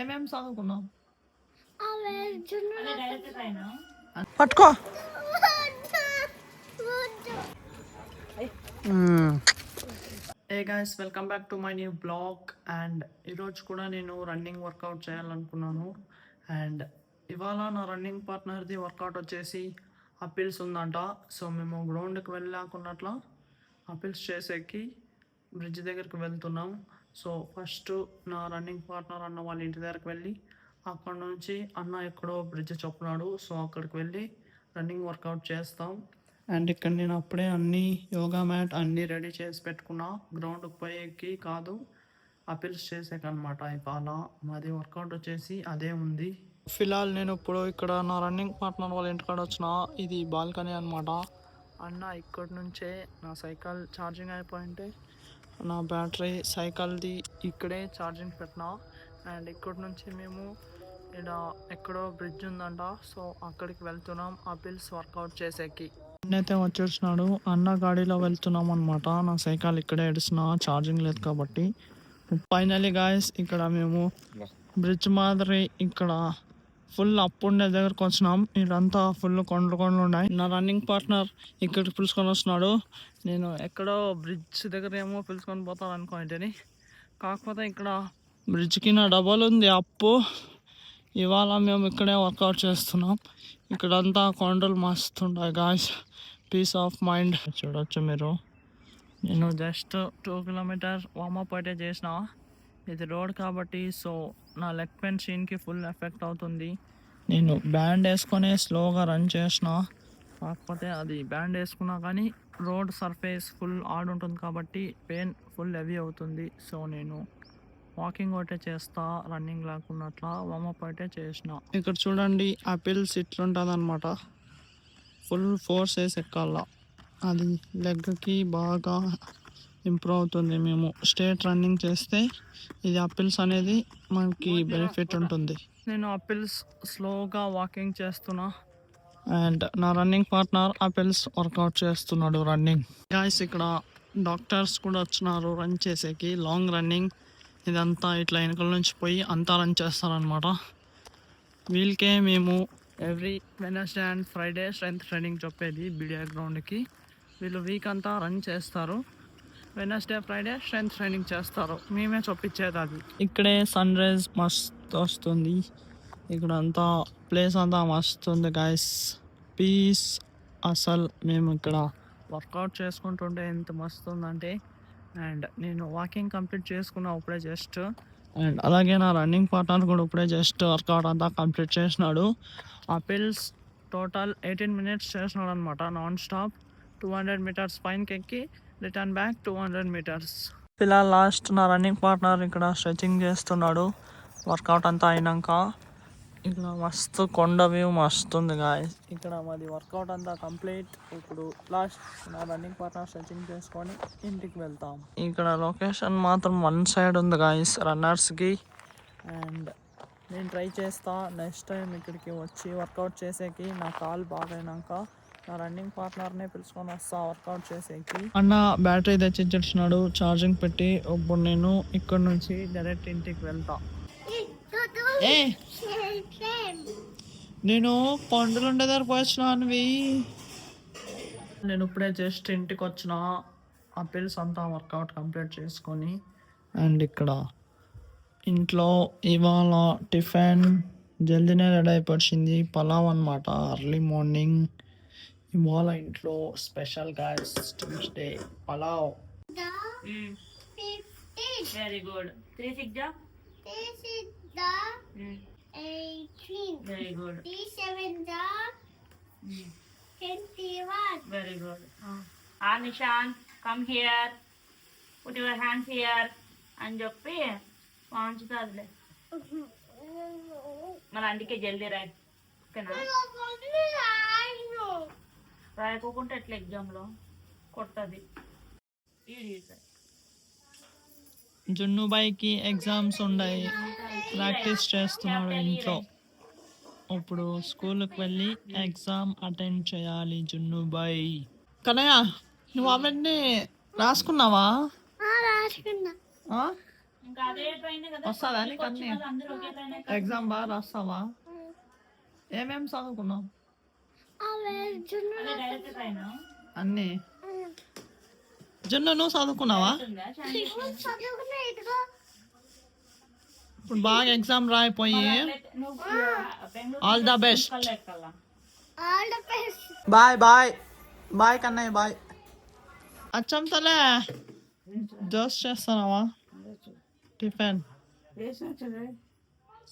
ఏమేమి చదువుకున్నాం? పట్టుకో. Hey guys, welcome back to my new blog. And ఈరోజు కూడా నేను రన్నింగ్ వర్కౌట్ చేయాలనుకున్నాను. అండ్ ఇవాళ నా రన్నింగ్ పార్ట్నర్ది వర్కౌట్ వచ్చేసి అపిల్స్ ఉందంట. సో మేము గ్రౌండ్కి వెళ్ళాకున్నట్ల అపిల్స్ చేసేకి బ్రిడ్జ్ దగ్గరికి వెళ్తున్నాం. సో ఫస్ట్ నా రన్నింగ్ పార్ట్నర్ అన్న వాళ్ళ ఇంటి దగ్గరికి వెళ్ళి అక్కడ నుంచి అన్న ఎక్కడో బ్రిడ్జ్ చెప్పున్నాడు, సో అక్కడికి వెళ్ళి రన్నింగ్ వర్కౌట్ చేస్తాం. అండ్ ఇక్కడ నేను అప్పుడే అన్ని యోగా మ్యాట్ అన్నీ రెడీ చేసి పెట్టుకున్నా. గ్రౌండ్కి పోయేకి కాదు, అపిల్స్ చేసేకనమాట. ఇవాళ మాది వర్కౌట్ వచ్చేసి అదే ఉంది. ఫిలాల్ నేను ఇప్పుడు ఇక్కడ నా రన్నింగ్ పార్ట్నర్ వాళ్ళ ఇంటికాడ వచ్చిన. ఇది బాల్కనీ అనమాట. అన్న ఇక్కడి నుంచే నా సైకిల్ ఛార్జింగ్ అయిపోయింటే నా బ్యాటరీ సైకిల్ది ఇక్కడే ఛార్జింగ్ పెట్టినా. అండ్ ఇక్కడి నుంచి మేము ఇక్కడ ఎక్కడో బ్రిడ్జ్ ఉందంట, సో అక్కడికి వెళ్తున్నాం అపిల్స్ వర్కౌట్ చేసేకి. అయితే వచ్చేసినాడు, అన్న గాడిలో వెళ్తున్నాం అనమాట. నా సైకిల్ ఇక్కడే ఎడిసిన, ఛార్జింగ్ లేదు కాబట్టి. ఫైనలీ గాయస్, ఇక్కడ మేము బ్రిడ్జ్ మాదిరి ఇక్కడ ఫుల్ అప్ ఉండే దగ్గరకు వచ్చినాం. ఇదంతా ఫుల్ కొండలు ఉన్నాయి. నా రన్నింగ్ పార్ట్నర్ ఇక్కడికి పిలుచుకొని వస్తున్నాడు. నేను ఎక్కడో బ్రిడ్జ్ దగ్గర ఏమో పిలుచుకొని పోతాను అనుకోండి, కాకపోతే ఇక్కడ బ్రిడ్జ్కి నా డబల్ ఉంది అప్పు. ఇవాళ మేము ఇక్కడే వర్కౌట్ చేస్తున్నాం. ఇక్కడంతా కొండలు మస్తుంటాయి గాయస్, పీస్ ఆఫ్ మైండ్. చూడొచ్చు మీరు, నేను జస్ట్ 2 కిలోమీటర్ వార్మప్ అయితే చేసిన. ఇది రోడ్ కాబట్టి సో నా లెగ్ పెయిన్ సీన్కి ఫుల్ ఎఫెక్ట్ అవుతుంది. నేను బ్యాండ్ వేసుకొని స్లోగా రన్ చేసిన, కాకపోతే అది బ్యాండ్ వేసుకున్నా కానీ రోడ్ సర్ఫేస్ ఫుల్ హార్డ్ ఉంటుంది కాబట్టి పెయిన్ ఫుల్ హెవీ అవుతుంది. సో నేను వాకింగ్ ఒకటే చేస్తా, రన్నింగ్ లేకున్నట్లా వార్మప్ అయితే చేసిన. ఇక్కడ చూడండి అపిల్స్ ఇట్లుంటుంది అనమాట. ఫుల్ ఫోర్స్ వేసి ఎక్కాల, అది లెగ్కి బాగా ఇంప్రూవ్ అవుతుంది. మేము స్ట్రేట్ రన్నింగ్ చేస్తే ఇది అపిల్స్ అనేది మనకి బెనిఫిట్ ఉంటుంది. నేను అపిల్స్ స్లోగా వాకింగ్ చేస్తున్నా అండ్ నా రన్నింగ్ పార్ట్నర్ అపిల్స్ వర్కౌట్ చేస్తున్నాడు రన్నింగ్. గాయస్, ఇక్కడ డాక్టర్స్ కూడా వచ్చినారు రన్ చేసేకి. లాంగ్ రన్నింగ్ ఇదంతా ఇట్లా వెనకల నుంచి పోయి అంతా రన్ చేస్తారనమాట. వీళ్ళకే మేము every Wednesday and Friday strength training చెప్పేది బిడియా గ్రౌండ్కి. వీళ్ళు వీక్ అంతా రన్ చేస్తారు, వెనస్డే ఫ్రైడే స్ట్రెంత్ ట్రైనింగ్ చేస్తారు, మేమే చొప్పించేది అది. ఇక్కడే సన్ రైజ్ మస్తు వస్తుంది, ఇక్కడ అంతా ప్లేస్ అంతా మస్తు ఉంది గాయస్, పీస్. అసలు మేము ఇక్కడ వర్కౌట్ చేసుకుంటుంటే ఎంత మస్తు ఉందంటే. అండ్ నేను వాకింగ్ కంప్లీట్ చేసుకున్నా ఇప్పుడే జస్ట్. అండ్ అలాగే నా రన్నింగ్ పార్ట్నర్ కూడా ఇప్పుడే జస్ట్ వర్కౌట్ అంతా కంప్లీట్ చేసినాడు. అపిల్స్ టోటల్ 18 minutes చేసినాడు అనమాట, నాన్ స్టాప్. 200 meters పైనకి ఎక్కి రిటర్న్ బ్యాక్ 200 meters. ఇలా లాస్ట్ నా రన్నింగ్ పార్ట్నర్ ఇక్కడ స్ట్రెచింగ్ చేస్తున్నాడు వర్కౌట్ అంతా అయినాక. ఇక్కడ మస్తు కొండ వ్యూ మస్తు ఉంది గాయస్. ఇక్కడ మాది వర్కౌట్ అంతా కంప్లీట్. ఇప్పుడు లాస్ట్ నా రన్నింగ్ పార్ట్నర్ స్ట్రెచింగ్ చేసుకొని ఇంటికి వెళ్తాం. ఇక్కడ లొకేషన్ మాత్రం 1 side ఉంది గాయస్ రన్నర్స్కి. అండ్ నేను ట్రై చేస్తా నెక్స్ట్ టైం ఇక్కడికి వచ్చి వర్కౌట్ చేసేకి. నా కాల్ బాగైనాక నా రన్నింగ్ పార్ట్నర్నే పిలుచుకొని వస్తా వర్కౌట్ చేసేకి. అన్న బ్యాటరీ తెచ్చిచ్చినాడు ఛార్జింగ్ పెట్టి. ఇప్పుడు నేను ఇక్కడ నుంచి డైరెక్ట్ ఇంటికి వెళ్తా. నేను కొండలు ఉండే దగ్గర పోయినాను. నేను ఇప్పుడే జస్ట్ ఇంటికి వచ్చిన, అపిల్స్ అంతా వర్కౌట్ కంప్లీట్ చేసుకొని. అండ్ ఇక్కడ ఇంట్లో ఇవాళ టిఫిన్ జల్దీనే రెడీ అయిపోయింది, పలావ్ అనమాట. అర్లీ మార్నింగ్ ఇవాళ ఇంట్లో special guys, Tuesday pulao. Very good. 3 6 18. Very good. 7 21. Very good. Nishan, come here. Put your hands here. And చెప్పి వాంచుతాదిలే. మరి అందుకే జల్దీ రాయి, ఓకేనా? రాయకోకుంటే ఎట్లా ఎగ్జామ్లో కొట్టది. జున్నుబాయికి ఎగ్జామ్స్ ఉన్నాయి, ప్రాక్టీస్ చేస్తున్నాడు ఇంట్లో. ఇప్పుడు స్కూల్కి వెళ్ళి ఎగ్జామ్ అటెండ్ చేయాలి జున్నుబాయి. కనయ్య, నువ్వు అవన్నీ రాసుకున్నావా? ఇంకా అదే ట్రైన్ కదా వస్తుందా నీకు అన్ని అందరూ ఒకే ట్రైన్ ఎగ్జామ్ బాగా రాస్తావా? ఏమేమి చదువుకున్నావు? అదే డైరెక్ట్ ట్రైన్ అన్నీ. జున్ను నువ్వు చదువుకున్నావా? ఇప్పుడు బాగా ఎగ్జామ్ రాయిపోయి all the best. Bye bye bye Kannayya bye. అచ్చం తలే జోస్ చేస్తున్నావా టిఫిన్?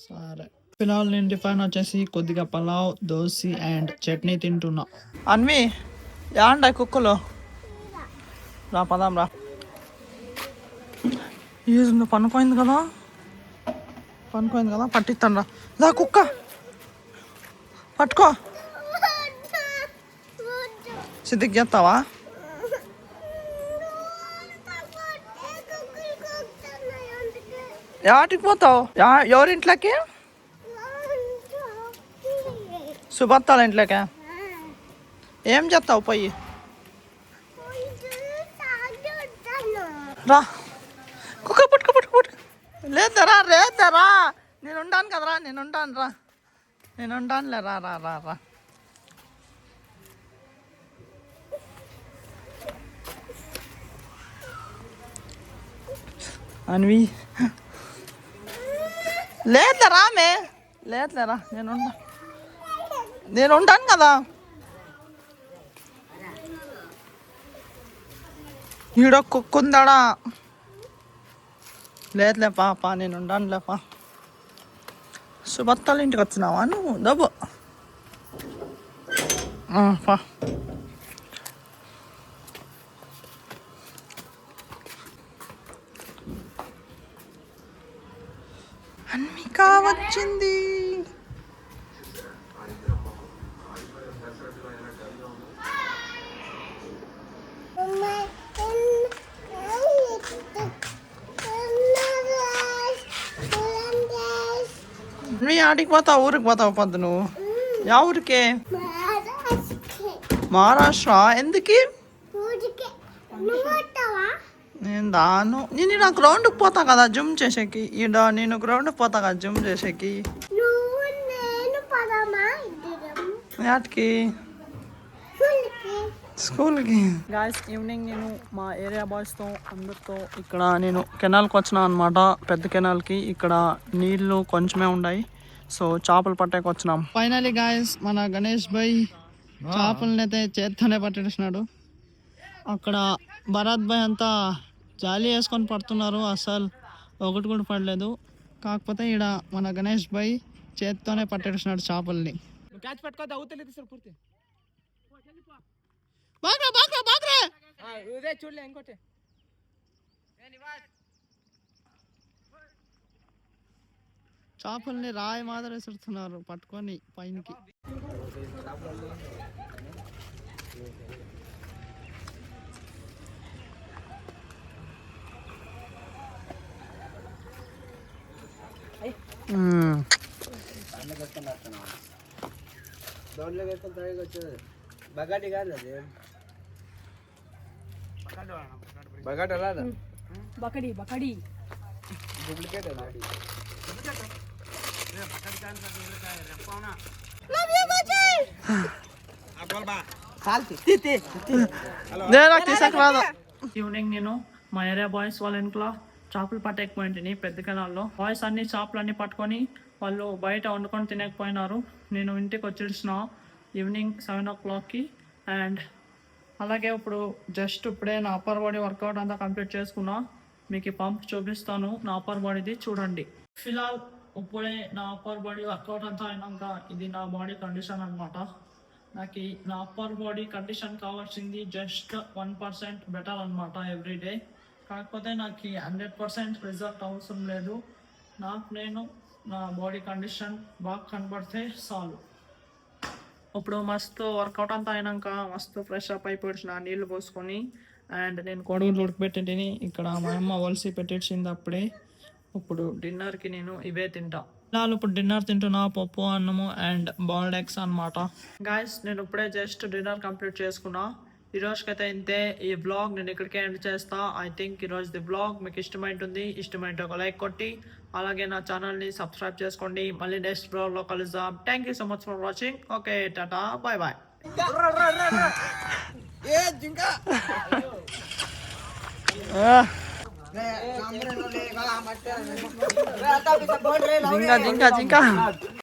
సరే ఫిలహాల్ నేను టిఫిన్ వచ్చేసి కొద్దిగా పలావ్, దోశ అండ్ చట్నీ తింటున్నా. అన్వి యాండ కుక్కలు రా పదాం రా. నువ్వు పనుకోయింది కదా పట్టిస్తాను రా. దా కుక్క పట్టుకో. సిద్ధికి చేస్తావా? ఎవరికి పోతావు? ఎవరింట్లోకి? సుభత్తాల ఇంట్లోకి. ఏం చేస్తావు పోయి? రా కుక్క పట్టుకో. లేదరా నేను ఉంటాను కదరా, నేను ఉంటానులే. రా. అన్వి లేదురా నేను ఉంటాను కదా. ఈడ కుక్కుందాడా? లేదులే పాప నేను ఉంటానులేపా. సుభత్తాల ఇంటికి వచ్చినావా నువ్వు? దబ్బు పా. అన్విక వచ్చింది. నువ్వు ఆడికి పోతావు? ఊరికి పోతావు పొద్దు నువ్వు? యా ఊరికే? మహారాష్ట్ర. ఎందుకు? నేను దాను నేను గ్రౌండ్కి పోతా కదా జిమ్ చేసేకి. నేను గ్రౌండ్కి పోతా కదా జిమ్ చేసేకి. వాటికి స్కూల్కి. గాయస్ ఈవినింగ్ నేను మా ఏరియా బాయ్స్తో అందరితో ఇక్కడ నేను కెనాల్కి వచ్చినా అనమాట. పెద్ద కెనాల్కి. ఇక్కడ నీళ్లు కొంచెమే ఉన్నాయి, సో చేపలు పట్టేకి వచ్చినాం. ఫైనలీ గాయస్ మన గణేష్ భాయ్ చేపలని అయితే చేత్తోనే పట్టేసినాడు. అక్కడ భరత్ భాయ్ అంతా జాలి వేసుకొని పడుతున్నారు, అసలు ఒకటి కూడా పడలేదు. కాకపోతే ఇక్కడ మన గణేష్ భాయ్ చేత్తోనే పట్టేసినాడు చేపల్ని. చూడలే ఇంకోటి చేపల్ని రాయి మాదిరి విసురుతున్నారు పట్టుకొని పైనకి. బగాటి కాదు అది, బగాటి అలా బకడి డూప్లికేట్ అది. ఈవినింగ్ నేను మా ఏరియా బాయ్స్ వాళ్ళ ఇంట్లో చేపలు పట్టేకపోయింటిని పెద్ద కెనాల్లో. బాయ్స్ అన్ని చేపలన్నీ పట్టుకొని వాళ్ళు బయట వండుకొని తినకపోయినారు. నేను ఇంటికి వచ్చేసిన ఈవినింగ్ 7 o'clockకి. అండ్ అలాగే ఇప్పుడు జస్ట్ ఇప్పుడే నా అప్పర్ బాడీ వర్కౌట్ అంతా కంప్లీట్ చేసుకున్నా. మీకు ఈ పంప్ చూపిస్తాను నా అప్పర్ బాడీది చూడండి. ఫిలాల్ ఇప్పుడే నా అప్పర్ బాడీ వర్కౌట్ అంతా అయినాక ఇది నా బాడీ కండిషన్ అనమాట. నాకు నా అప్పర్ బాడీ కండిషన్ కావాల్సింది జస్ట్ 1% బెటర్ అనమాట ఎవ్రీడే. కాకపోతే నాకు 100% రిజల్ట్ అవసరం లేదు. నేను నా బాడీ కండిషన్ బాగా కనబడితే చాలు. ఇప్పుడు మస్తు వర్కౌట్ అంతా అయినాక మస్తు ఫ్రెష్ అప్ అయిపోయిన నీళ్ళు పోసుకొని. అండ్ నేను కొడుగులు ఉడకబెట్టింటిని ఇక్కడ మా అమ్మ ఒలిసి పెట్టేసింది అప్పుడే. ఇప్పుడు డిన్నర్కి నేను ఇవే తింటా. వాళ్ళు ఇప్పుడు డిన్నర్ తింటున్నా పప్పు అన్నము అండ్ బాయిల్డ్ ఎగ్స్ అనమాట. గాయస్ నేను ఇప్పుడే జస్ట్ డిన్నర్ కంప్లీట్ చేసుకున్నా. ఈరోజుకైతే ఇంతే. ఈ బ్లాగ్ నేను ఇక్కడికే ఎండ్ చేస్తా. ఐ థింక్ ఈరోజు బ్లాగ్ మీకు ఇష్టమైంటే ఒక లైక్ కొట్టి అలాగే నా ఛానల్ని సబ్స్క్రైబ్ చేసుకోండి. మళ్ళీ నెక్స్ట్ బ్లాగ్లో కలుద్దాం. Thank you so much for watching. Okay, tata, bye bye. Jinka